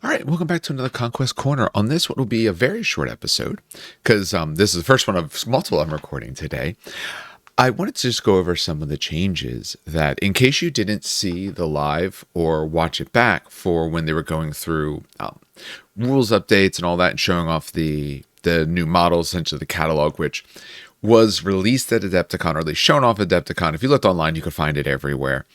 All right, welcome back to another Conquest Corner. On this, what will be a very short episode, because this is the first one of multiple I'm recording today. I wanted to just go over some of the changes that, in case you didn't see the live or watch it back for when they were going through rules updates and all that and showing off the new models, essentially the catalog, which was released at Adepticon, or at least shown off at Adepticon. If you looked online, you could find it everywhere.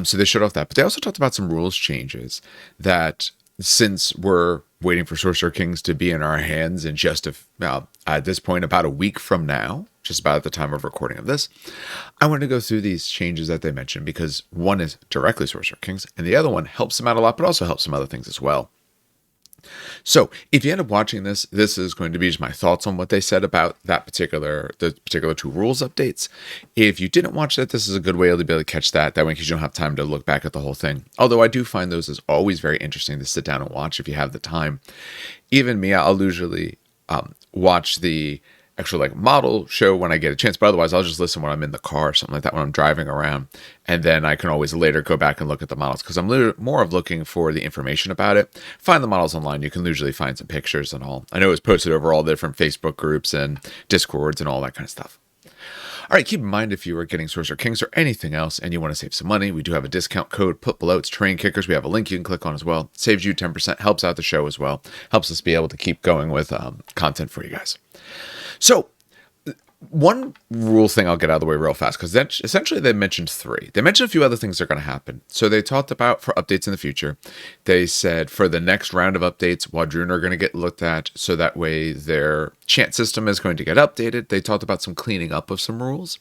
So they showed off that. But they also talked about some rules changes that, since we're waiting for Sorcerer Kings to be in our hands in just at this point, about a week from now, just about at the time of recording of this, I want to go through these changes that they mentioned, because one is directly Sorcerer Kings, and the other one helps them out a lot, but also helps some other things as well. So if you end up watching this, this is going to be just my thoughts on what they said about the particular two rules updates. If you didn't watch that, this is a good way to be able to catch that way, because you don't have time to look back at the whole thing. Although I do find those as always very interesting to sit down and watch if you have the time. Even me, I'll usually watch the actual model show when I get a chance, but otherwise I'll just listen when I'm in the car or something like that, when I'm driving around, and then I can always later go back and look at the models, because I'm more of looking for the information about it. Find the models online. You can usually find some pictures and all. I know it's posted over all the different Facebook groups and Discords and all that kind of stuff. All right, keep in mind, if you are getting Sorcerer Kings or anything else and you want to save some money, we do have a discount code put below. It's Train Kickers. We have a link you can click on as well. Saves you 10%, helps out the show as well. Helps us be able to keep going with content for you guys. So, one rule thing I'll get out of the way real fast, because essentially they mentioned three. They mentioned a few other things that are going to happen. So they talked about, for updates in the future, they said for the next round of updates, Wadroon are going to get looked at, so that way their chant system is going to get updated. They talked about some cleaning up of some rules.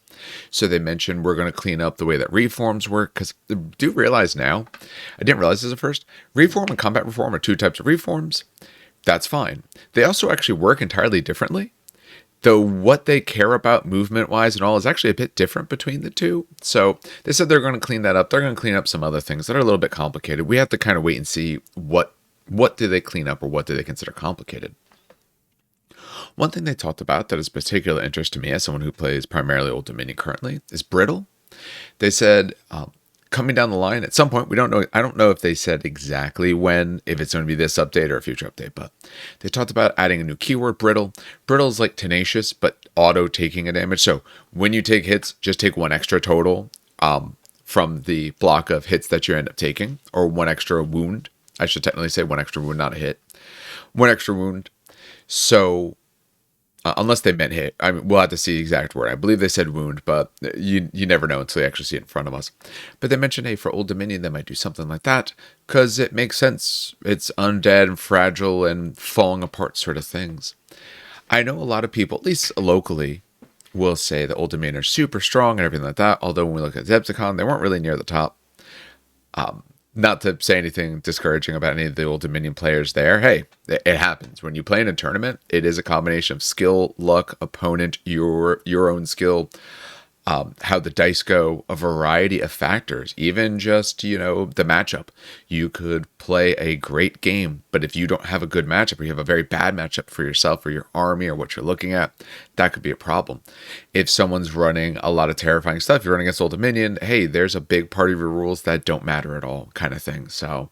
So they mentioned we're going to clean up the way that reforms work, because I do realize now, I didn't realize this at first, reform and combat reform are two types of reforms. That's fine. They also actually work entirely differently, though what they care about movement-wise and all is actually a bit different between the two. So they said they're going to clean that up. They're going to clean up some other things that are a little bit complicated. We have to kind of wait and see what do they clean up, or what do they consider complicated. One thing they talked about that is of particular interest to me as someone who plays primarily Old Dominion currently is brittle. They said coming down the line at some point, we don't know. I don't know if they said exactly when, if it's going to be this update or a future update, but they talked about adding a new keyword, brittle. Brittle is like tenacious, but auto taking a damage. So when you take hits, just take one extra total from the block of hits that you end up taking, or one extra wound. I should technically say one extra wound, not a hit. One extra wound. So unless they meant hit. I mean, we'll have to see the exact word. I believe they said wound, but you never know until you actually see it in front of us. But they mentioned, hey, for Old Dominion, they might do something like that, because it makes sense. It's undead and fragile and falling apart sort of things. I know a lot of people, at least locally, will say that Old Dominion are super strong and everything like that, although when we look at Zepticon, they weren't really near the top. Not to say anything discouraging about any of the Old Dominion players there. Hey, it happens. When you play in a tournament, it is a combination of skill, luck, opponent, your own skill, how the dice go, a variety of factors, even just, the matchup. You could play a great game, but if you don't have a good matchup, or you have a very bad matchup for yourself or your army or what you're looking at, that could be a problem. If someone's running a lot of terrifying stuff, you're running against Old Dominion, hey, there's a big part of your rules that don't matter at all, kind of thing. So,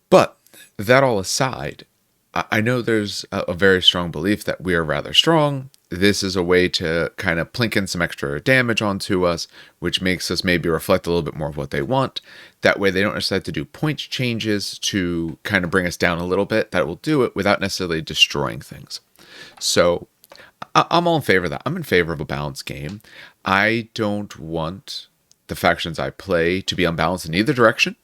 but that all aside, I know there's a very strong belief that we are rather strong. This is a way to kind of plink in some extra damage onto us, which makes us maybe reflect a little bit more of what they want. That way they don't necessarily have to do point changes to kind of bring us down a little bit. That will do it without necessarily destroying things. So I'm all in favor of that. I'm in favor of a balanced game. I don't want the factions I play to be unbalanced in either direction.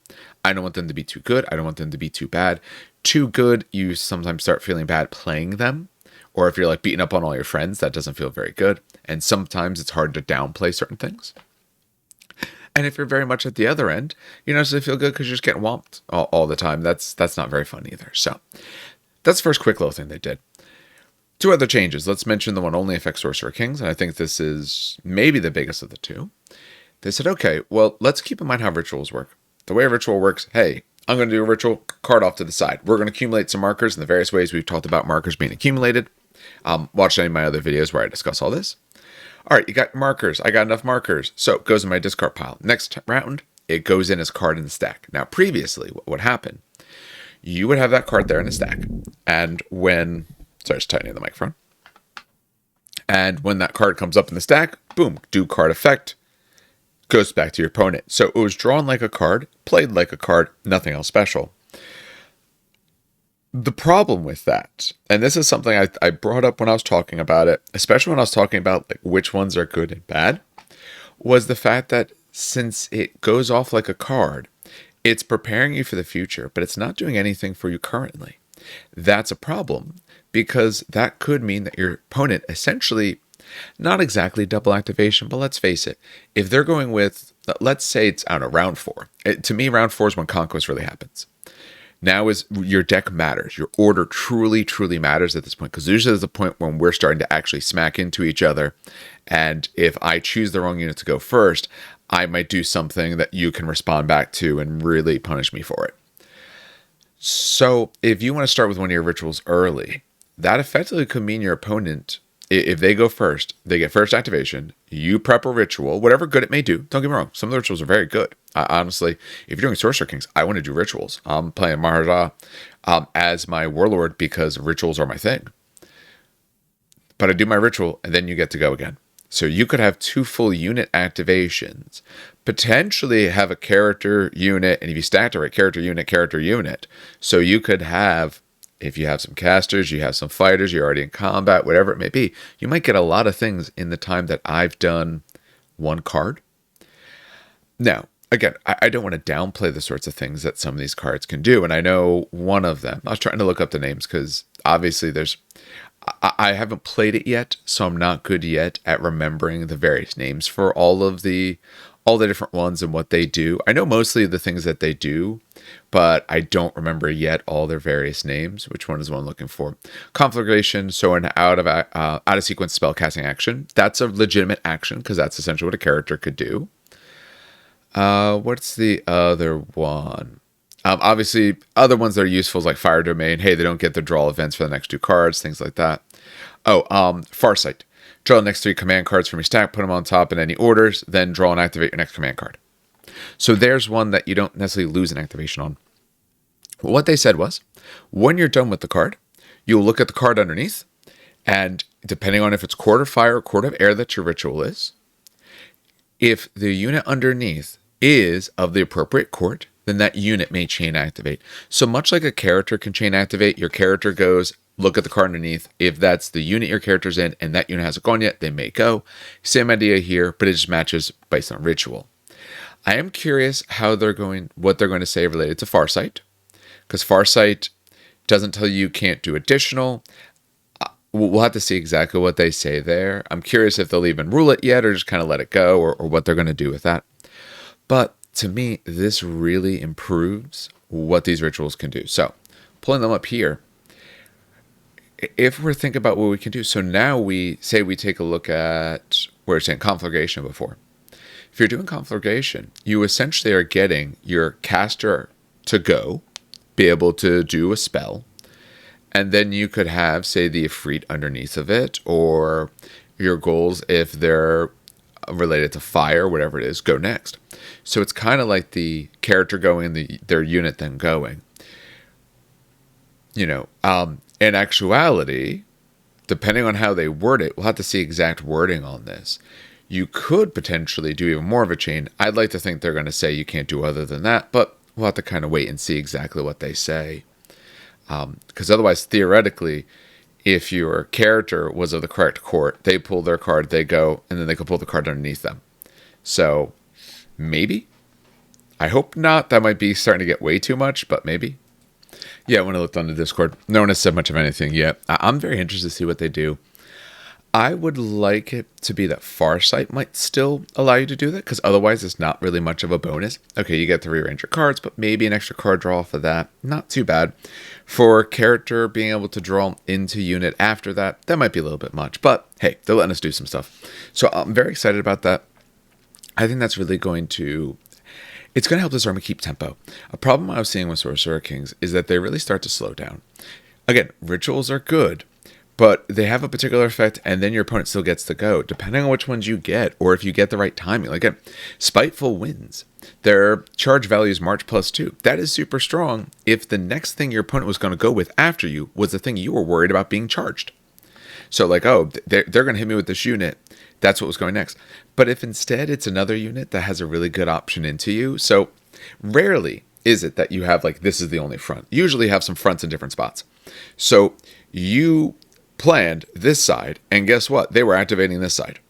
I don't want them to be too good. I don't want them to be too bad. Too good, you sometimes start feeling bad playing them. Or if you're beating up on all your friends, that doesn't feel very good. And sometimes it's hard to downplay certain things. And if you're very much at the other end, you don't necessarily feel good because you're just getting whomped all the time. That's not very fun either. So that's the first quick little thing they did. Two other changes. Let's mention the one only affects Sorcerer Kings. And I think this is maybe the biggest of the two. They said, okay, well, let's keep in mind how rituals work. The way a ritual works, hey, I'm going to do a ritual, card off to the side. We're going to accumulate some markers in the various ways we've talked about markers being accumulated. Watch any of my other videos where I discuss all this. All right, you got markers. I got enough markers. So it goes in my discard pile. Next round, it goes in as card in the stack. Now, previously, what would happen? you would have that card there in the stack. And when, sorry, just tightening the microphone. And when that card comes up in the stack, boom, do card effect, goes back to your opponent. So it was drawn like a card, played like a card, nothing else special. The problem with that, and this is something I brought up when I was talking about it, especially when I was talking about like which ones are good and bad, was the fact that since it goes off like a card, it's preparing you for the future, but it's not doing anything for you currently. That's a problem because that could mean that your opponent essentially, not exactly double activation, but let's face it, if they're going with, let's say it's, I don't know, round 4. To me, round 4 is when Conquest really happens. Now is your deck matters. Your order truly, truly matters at this point. Because usually there's the point when we're starting to actually smack into each other. And if I choose the wrong unit to go first, I might do something that you can respond back to and really punish me for it. So if you want to start with one of your rituals early, that effectively could mean your opponent, if they go first, they get first activation, you prep a ritual, whatever good it may do. Don't get me wrong. Some of the rituals are very good. Honestly, if you're doing Sorcerer Kings, I want to do rituals. I'm playing Maharaja as my warlord because rituals are my thing. But I do my ritual and then you get to go again. So you could have 2 full unit activations, potentially have a character unit, and if you stacked it right, character unit. So you could have, if you have some casters, you have some fighters, you're already in combat, whatever it may be, you might get a lot of things in the time that I've done one card. Now, again, I don't want to downplay the sorts of things that some of these cards can do. And I know one of them, I was trying to look up the names because obviously I haven't played it yet, so I'm not good yet at remembering the various names for all the different ones and what they do. I know mostly the things that they do, but I don't remember yet all their various names. Which one is the one I'm looking for? Conflagration, so an out of sequence spell casting action. That's a legitimate action because that's essentially what a character could do. What's the other one? Obviously, other ones that are useful is like Fire Domain. Hey, they don't get the draw events for the next 2 cards, things like that. Oh, Farsight. Draw the next 3 command cards from your stack, put them on top in any orders, then draw and activate your next command card. So there's one that you don't necessarily lose an activation on. What they said was, when you're done with the card, you'll look at the card underneath, and depending on if it's Court of Fire or Court of Air that your ritual is, if the unit underneath is of the appropriate court, then that unit may chain activate. So much like a character can chain activate, your character goes, look at the card underneath. If that's the unit your character's in and that unit hasn't gone yet, they may go. Same idea here, but it just matches based on ritual. I am curious what they're going to say related to Farsight, because Farsight doesn't tell you can't do additional. We'll have to see exactly what they say there. I'm curious if they'll even rule it yet or just kind of let it go or what they're going to do with that. But to me, this really improves what these rituals can do. So pulling them up here, if we're thinking about what we can do, so now we take a look at, we were saying conflagration before. If you're doing conflagration, you essentially are getting your caster to go, be able to do a spell, and then you could have, say, the Ifrit underneath of it, or your goals, if they're related to fire, whatever it is, go next. So it's kind of like the character going, their unit then going. In actuality, depending on how they word it, we'll have to see exact wording on this. You could potentially do even more of a chain. I'd like to think they're going to say you can't do other than that, but we'll have to kind of wait and see exactly what they say. Because otherwise, theoretically, if your character was of the correct court, they pull their card, they go, and then they could pull the card underneath them. So maybe. I hope not. That might be starting to get way too much, but maybe. Yeah, when I looked on the Discord, no one has said much of anything yet. I'm very interested to see what they do. I would like it to be that Farsight might still allow you to do that, because otherwise it's not really much of a bonus. Okay, you get to rearrange your cards, but maybe an extra card draw for that. Not too bad. For character being able to draw into unit after that, that might be a little bit much. But hey, they're letting us do some stuff. So I'm very excited about that. I think that's really it's going to help this army keep tempo. A problem I was seeing with Sorcerer Kings is that they really start to slow down. Again, rituals are good, but they have a particular effect, and then your opponent still gets to go, depending on which ones you get, or if you get the right timing. Like, again, Spiteful wins. Their charge value is March +2. That is super strong if the next thing your opponent was going to go with after you was the thing you were worried about being charged. So like, oh, they're going to hit me with this unit. That's what was going next. But if instead it's another unit that has a really good option into you, so rarely is it that you have like, this is the only front. You usually have some fronts in different spots. So you planned this side, and guess what? They were activating this side.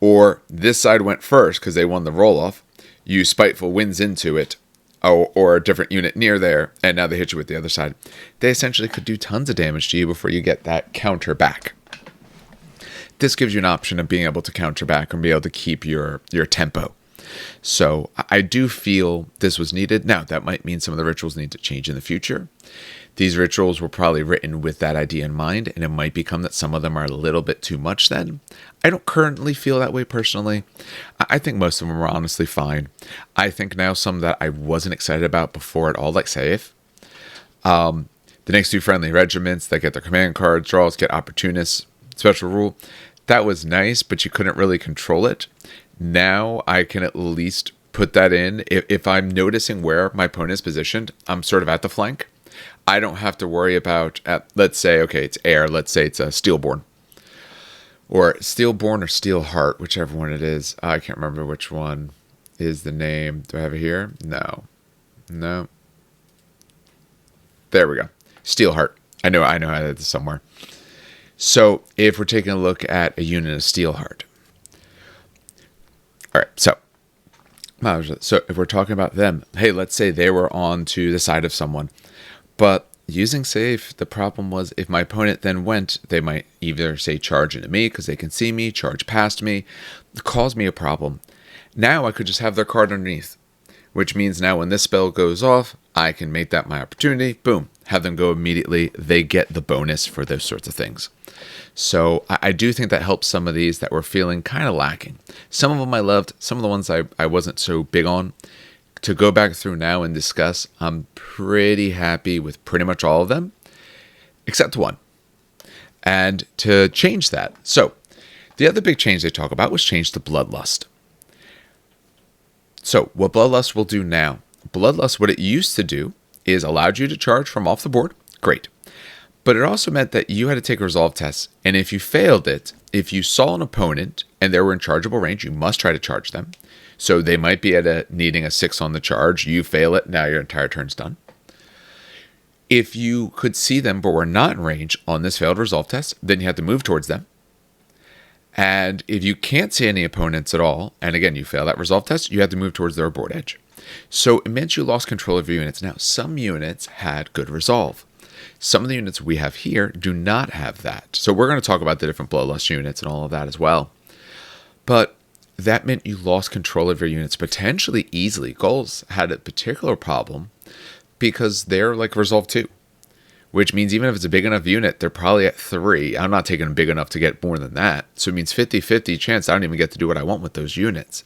Or this side went first because they won the roll-off. You spiteful wins into it, or a different unit near there, and now they hit you with the other side. They essentially could do tons of damage to you before you get that counter back. This gives you an option of being able to counter back and be able to keep your tempo. So I do feel this was needed. Now, that might mean some of the rituals need to change in the future. These rituals were probably written with that idea in mind, and it might become that some of them are a little bit too much then. I don't currently feel that way personally. I think most of them are honestly fine. I think now some that I wasn't excited about before at all, like Saif. The next two friendly regiments that get their command cards, draws, get opportunists, special rule. That was nice, but you couldn't really control it. Now I can at least put that in. If I'm noticing where my opponent is positioned, I'm sort of at the flank. I don't have to worry about, let's say, okay, it's air. Let's say it's a Steelborn. Or Steelborn or Steelheart, whichever one it is. I can't remember which one is the name. Do I have it here? No. There we go. Steelheart. I know I had this somewhere. So if we're taking a look at a unit of Steelheart. All right, so if we're talking about them, hey, let's say they were on to the side of someone. But using Safe, the problem was if my opponent then went, they might either say charge into me because they can see me, charge past me, cause me a problem. Now I could just have their card underneath, which means now when this spell goes off, I can make that my opportunity. Boom, have them go immediately. They get the bonus for those sorts of things. So I do think that helps some of these that were feeling kind of lacking. Some of them I loved, some of the ones I wasn't so big on. To go back through now and discuss, I'm pretty happy with pretty much all of them, except one. And to change that, so the other big change they talk about was change to Bloodlust. So what Bloodlust will do now, Bloodlust, what it used to do is allowed you to charge from off the board. Great. But it also meant that you had to take resolve tests. And if you failed it, if you saw an opponent and they were in chargeable range, you must try to charge them. So they might be needing a 6 on the charge. You fail it, now your entire turn's done. If you could see them but were not in range on this failed resolve test, then you had to move towards them. And if you can't see any opponents at all, and again, you fail that resolve test, you had to move towards their board edge. So it meant you lost control of your units. Now, some units had good resolve. Some of the units we have here do not have that. So we're going to talk about the different Bloodlust units and all of that as well. But that meant you lost control of your units potentially easily. Goals had a particular problem because they're like Resolve 2, which means even if it's a big enough unit, they're probably at 3. I'm not taking them big enough to get more than that. So it means 50-50 chance I don't even get to do what I want with those units.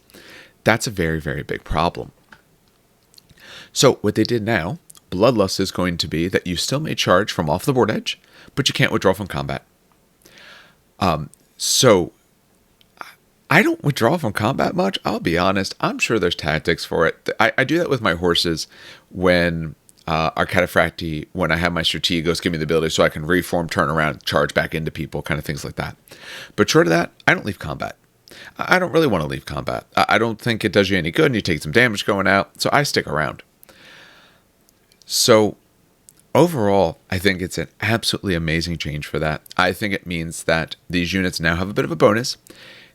That's a very, very big problem. So what they did now, Bloodlust is going to be that you still may charge from off the board edge, but you can't withdraw from combat. So I don't withdraw from combat much. I'll be honest. I'm sure there's tactics for it. I do that with my horses when our Cataphracti, when I have my Strategos give me the ability so I can reform, turn around, charge back into people, kind of things like that. But short of that, I don't leave combat. I don't really want to leave combat. I don't think it does you any good and you take some damage going out, so I stick around. So overall, I think it's an absolutely amazing change for that. I think it means that these units now have a bit of a bonus.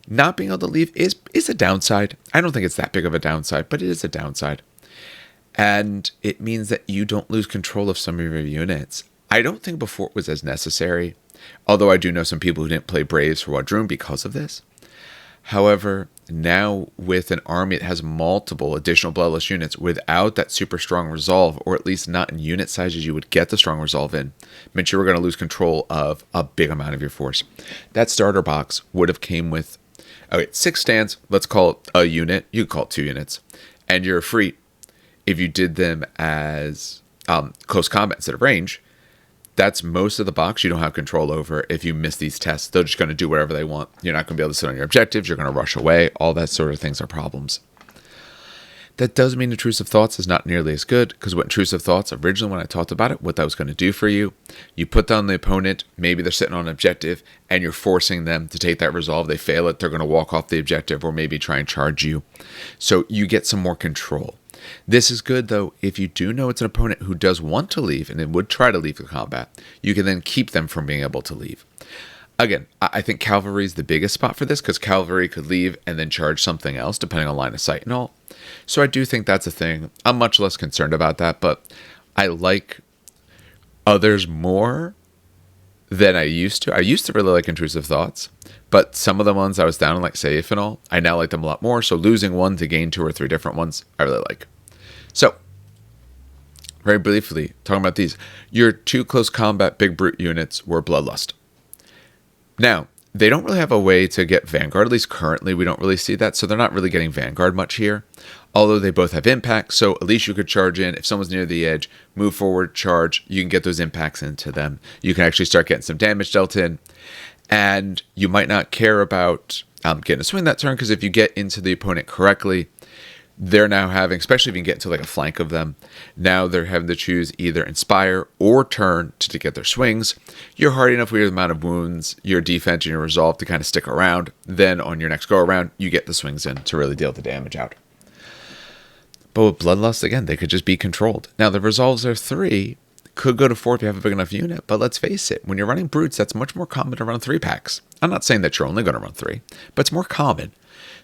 Not being able to leave is a downside. I don't think it's that big of a downside, but it is a downside. And it means that you don't lose control of some of your units. I don't think before it was as necessary, although I do know some people who didn't play Braves for Wadroon because of this. However, now with an army that has multiple additional Bloodlust units without that super strong resolve, or at least not in unit sizes you would get the strong resolve in, meant you were going to lose control of a big amount of your force. That starter box would have came with 6 stands, let's call it a unit, you could call it 2 units, and you're free if you did them as close combat instead of range. That's most of the box you don't have control over if you miss these tests. They're just going to do whatever they want. You're not going to be able to sit on your objectives. You're going to rush away. All that sort of things are problems. That does mean Intrusive Thoughts is not nearly as good, because what Intrusive Thoughts, originally when I talked about it, what that was going to do for you, you put down the opponent, maybe they're sitting on an objective, and you're forcing them to take that resolve. They fail it, they're going to walk off the objective, or maybe try and charge you. So you get some more control. This is good, though, if you do know it's an opponent who does want to leave, and then would try to leave the combat, you can then keep them from being able to leave. Again, I think Cavalry is the biggest spot for this, because Cavalry could leave and then charge something else, depending on line of sight and all. So I do think that's a thing. I'm much less concerned about that, but I like others more than I used to. I used to really like Intrusive Thoughts, but some of the ones I was down in, like Safe and all, I now like them a lot more. So losing one to gain 2 or 3 different ones, I really like. So, very briefly, talking about these. Your 2 close combat big brute units were Bloodlust. Now, they don't really have a way to get Vanguard. At least currently, we don't really see that. So they're not really getting Vanguard much here. Although they both have impact. So at least you could charge in. If someone's near the edge, move forward, charge. You can get those impacts into them. You can actually start getting some damage dealt in. And you might not care about getting a swing that turn. Because if you get into the opponent correctly, they're now having, especially if you can get into like a flank of them, now they're having to choose either Inspire or Turn to get their swings. You're hardy enough with your amount of wounds, your defense, and your resolve to kind of stick around. Then on your next go around, you get the swings in to really deal the damage out. But with Bloodlust, again, they could just be controlled. Now the resolves are 3, could go to 4 if you have a big enough unit, but let's face it, when you're running brutes, that's much more common to run 3 packs. I'm not saying that you're only going to run 3, but it's more common.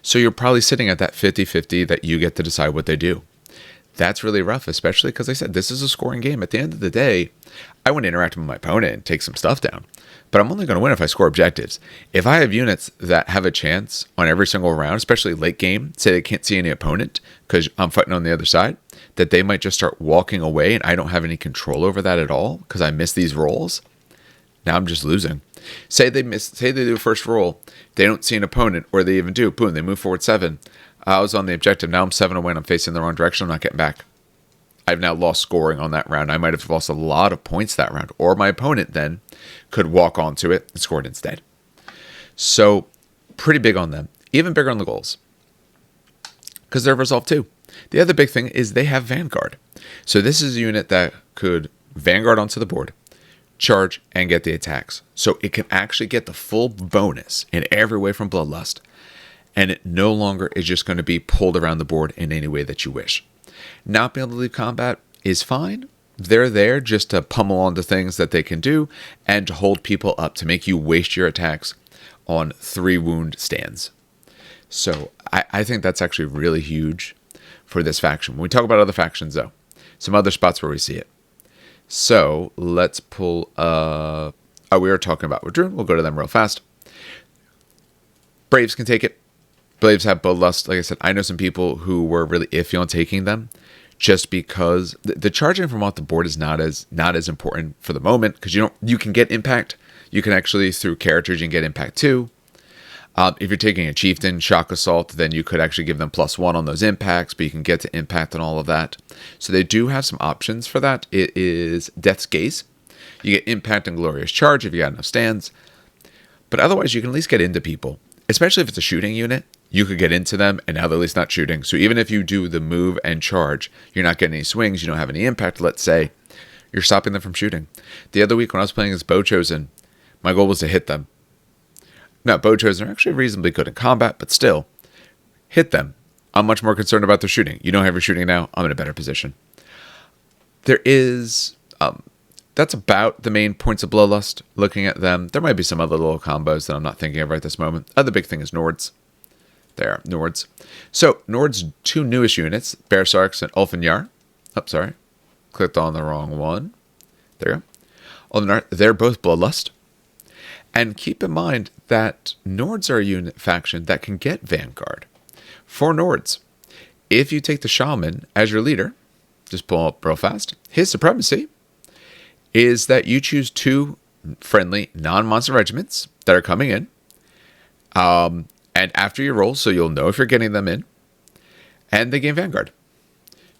So you're probably sitting at that 50-50 that you get to decide what they do. That's really rough, especially because I said this is a scoring game. At the end of the day, I want to interact with my opponent and take some stuff down. But I'm only going to win if I score objectives. If I have units that have a chance on every single round, especially late game, say they can't see any opponent because I'm fighting on the other side, that they might just start walking away and I don't have any control over that at all because I miss these rolls, now I'm just losing. Say they do a first roll, they don't see an opponent, or they even do, boom, they move forward 7. I was on the objective, now I'm 7 away and I'm facing the wrong direction, I'm not getting back. I've now lost scoring on that round. I might have lost a lot of points that round, or my opponent then could walk onto it and score it instead. So, pretty big on them. Even bigger on the goals, because they're resolved too. The other big thing is they have Vanguard. So this is a unit that could Vanguard onto the board, charge, and get the attacks. So it can actually get the full bonus in every way from Bloodlust. And it no longer is just going to be pulled around the board in any way that you wish. Not being able to leave combat is fine. They're there just to pummel onto things that they can do and to hold people up to make you waste your attacks on 3 wound stands. So I think that's actually really huge for this faction. When we talk about other factions, though, some other spots where we see it. So let's pull. We were talking about Wadroon. We'll go to them real fast. Braves can take it. Braves have Bloodlust. Like I said, I know some people who were really iffy on taking them, just because the charging from off the board is not as important for the moment, because you can get impact. You can actually, through characters, you can get impact too. If you're taking a Chieftain, Shock Assault, then you could actually give them +1 on those impacts, but you can get to impact and all of that. So they do have some options for that. It is Death's Gaze. You get impact and Glorious Charge if you got enough stands. But otherwise, you can at least get into people. Especially if it's a shooting unit, you could get into them, and now they're at least not shooting. So even if you do the move and charge, you're not getting any swings, you don't have any impact, let's say, you're stopping them from shooting. The other week when I was playing as Bow Chosen, my goal was to hit them. Now, Bow Chosen are actually reasonably good in combat, but still, hit them. I'm much more concerned about their shooting. You don't have your shooting now, I'm in a better position. There is, that's about the main points of Bloodlust, looking at them. There might be some other little combos that I'm not thinking of right this moment. Other big thing is Nords. There, Nords. So, Nord's 2 newest units, Bearsarks and Ulfenjar. Oh, sorry. Clicked on the wrong one. There you go. They're both Bloodlust. And keep in mind that Nords are a unit faction that can get Vanguard. For Nords, if you take the Shaman as your leader, just pull up real fast, his supremacy is that you choose 2 friendly non-monster regiments that are coming in. And after you roll, so you'll know if you're getting them in, and they gain Vanguard.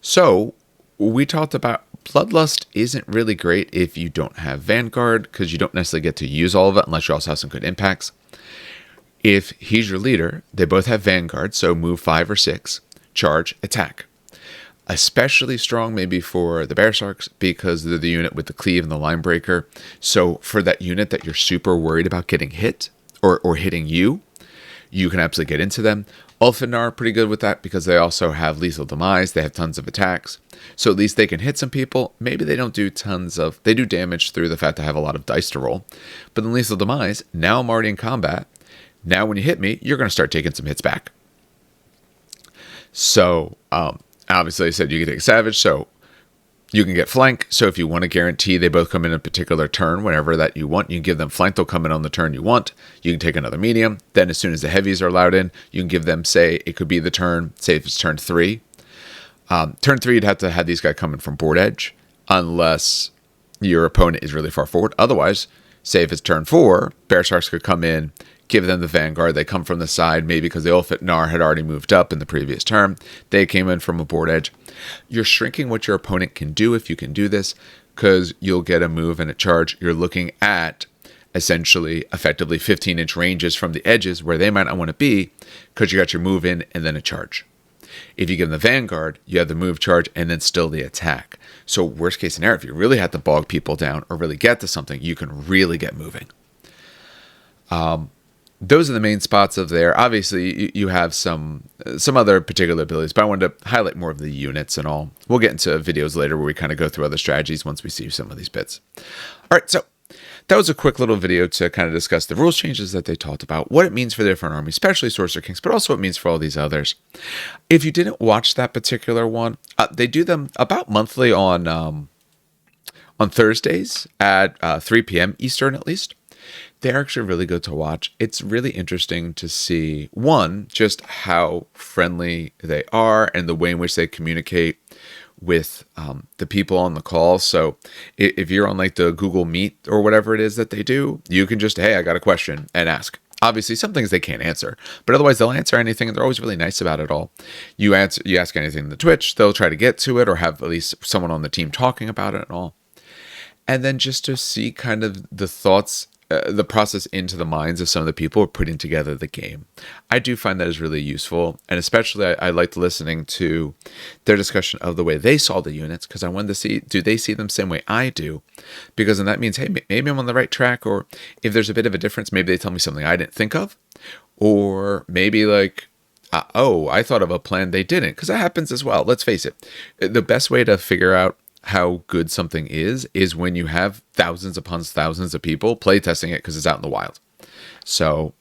So we talked about Bloodlust isn't really great if you don't have Vanguard, because you don't necessarily get to use all of it unless you also have some good impacts. If he's your leader, they both have Vanguard, so move 5 or 6, charge, attack. especially strong maybe for the Bear Sharks because they're the unit with the cleave and the line breaker. So for that unit that you're super worried about getting hit or hitting you, you can absolutely get into them. Ulfin are pretty good with that because they also have lethal demise. They have tons of attacks. So at least they can hit some people. Maybe they don't do they do damage through the fact they have a lot of dice to roll. But in lethal demise, now I'm already in combat. Now when you hit me, you're going to start taking some hits back. So obviously I said you can take Savage, so you can get Flank. So if you want to guarantee they both come in a particular turn, whenever that you want, you can give them Flank. They'll come in on the turn you want. You can take another medium. Then as soon as the heavies are allowed in, you can give them, say, it could be the turn, say if it's turn 3. Turn 3, you'd have to have these guys coming from board edge, unless your opponent is really far forward. Otherwise, say if it's turn 4, Bear Sharks could come in, give them the Vanguard. They come from the side, maybe because the Ulfit Nar had already moved up in the previous turn. They came in from a board edge. You're shrinking what your opponent can do if you can do this, because you'll get a move and a charge. You're looking at essentially effectively 15-inch ranges from the edges where they might not want to be, because you got your move in and then a charge. If you give them the Vanguard, you have the move, charge, and then still the attack. So worst case scenario, if you really have to bog people down or really get to something, you can really get moving. Those are the main spots of there. Obviously, you have some other particular abilities, but I wanted to highlight more of the units and all. We'll get into videos later where we kind of go through other strategies once we see some of these bits. All right, so that was a quick little video to kind of discuss the rules changes that they talked about, what it means for the different armies, especially Sorcerer Kings, but also what it means for all these others. If you didn't watch that particular one, they do them about monthly on Thursdays at 3 p.m. Eastern at least. They're actually really good to watch. It's really interesting to see, one, just how friendly they are and the way in which they communicate with the people on the call. So if you're on like the Google Meet or whatever it is that they do, you can just, hey, I got a question and ask. Obviously, some things they can't answer, but otherwise they'll answer anything, and they're always really nice about it all. You ask anything in the Twitch, they'll try to get to it or have at least someone on the team talking about it and all. And then just to see kind of the thoughts, the process into the minds of some of the people who are putting together the game. I do find that is really useful, and especially I liked listening to their discussion of the way they saw the units, because I wanted to see, do they see them the same way I do? Because then that means, hey, maybe I'm on the right track, or if there's a bit of a difference, maybe they tell me something I didn't think of, or maybe like, oh, I thought of a plan they didn't, because that happens as well. Let's face it. The best way to figure out how good something is when you have thousands upon thousands of people playtesting it because it's out in the wild. So,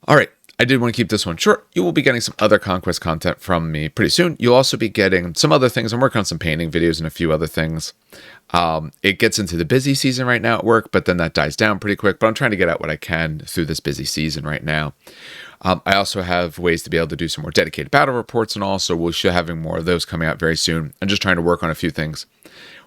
all right. I did want to keep this one short. You will be getting some other Conquest content from me pretty soon. You'll also be getting some other things. I'm working on some painting videos and a few other things. It gets into the busy season right now at work, but then that dies down pretty quick. But I'm trying to get out what I can through this busy season right now. I also have ways to be able to do some more dedicated battle reports and all, so we'll be having more of those coming out very soon. I'm just trying to work on a few things.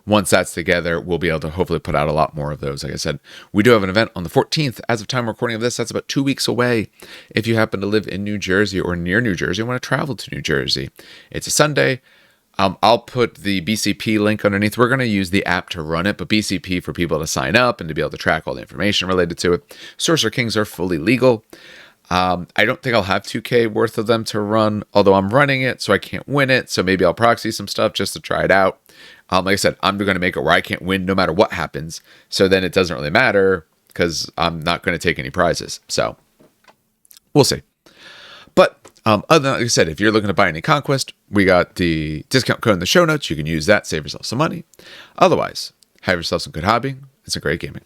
Once that's together, we'll be able to hopefully put out a lot more of those. Like I said, we do have an event on the 14th. As of time recording of this, that's about 2 weeks away. If you happen to live in New Jersey or near New Jersey and want to travel to New Jersey, it's a Sunday. I'll put the BCP link underneath. We're going to use the app to run it, but BCP for people to sign up and to be able to track all the information related to it. Sorcerer Kings are fully legal. I don't think I'll have 2K worth of them to run, although I'm running it, so I can't win it. So maybe I'll proxy some stuff just to try it out. Like I said, I'm going to make it where I can't win no matter what happens. So then it doesn't really matter because I'm not going to take any prizes. So we'll see. But other than that, like I said, if you're looking to buy any Conquest, we got the discount code in the show notes. You can use that, save yourself some money. Otherwise, have yourself some good hobby and some great gaming.